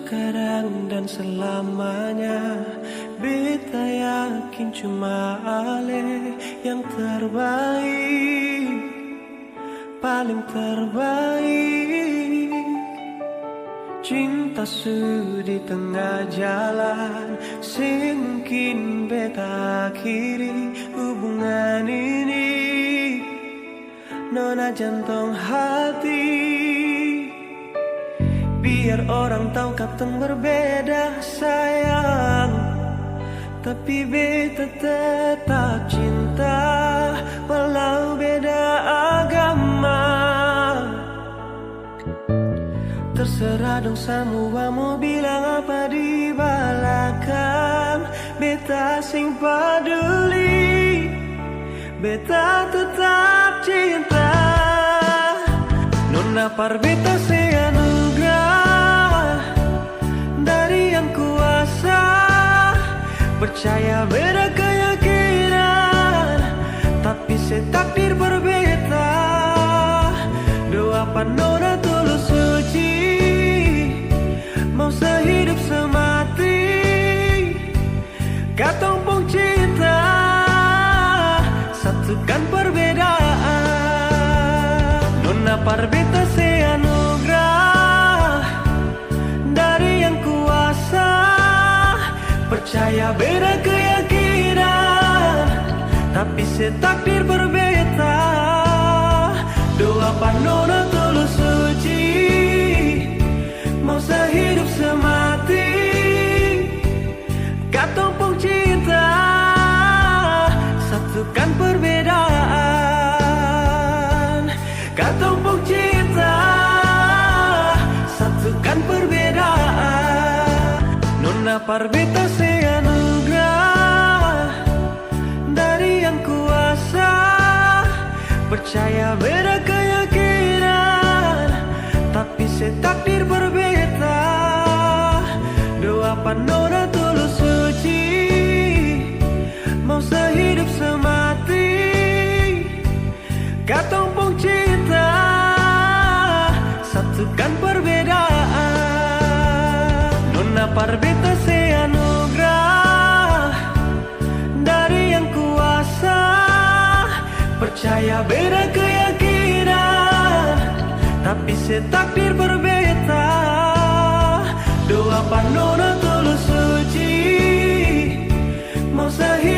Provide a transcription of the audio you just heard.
sekarang dan selamanya. Beta yakin cuma Ale yang terbaik, paling terbaik. Cinta su di tengah jalan, mungkin beta akhiri hubungan ini. Nona jantung hati, biar orang tahu katong berbeda sayang, tapi beta tetap cinta walau beda agama. Terserah dong semua mau bilang apa di belakang, beta sing peduli, beta tetap cinta. Nona par beta se anugerah dari yang kuasa, percaya beda keyakinan, tapi setakdir berbeda. Doa panona tulus suci, mau sehidup semati, katong pun cinta, satukan perbedaan. Nona par beta se anugerah dari yang kuasa, percaya beda keyakinan, tapi setakdir berbeda. Doa panona tulus suci, mau sehidup semati, katong pun cinta, satukan perbedaan. Katong pun cinta, satukan perbedaan. Nona par beta se anugerah dari yang kuasa, percaya beda keyakinan, tapi setakdir berbeda. Doa panona tulus suci, mau sehidup semati, katong pun cinta, satukan perbedaan. Nona par beta se anugerah dari yang kuasa, percaya beda keyakinan, tapi setakdir berbeda. Doa panona tulus suci, mau sehidup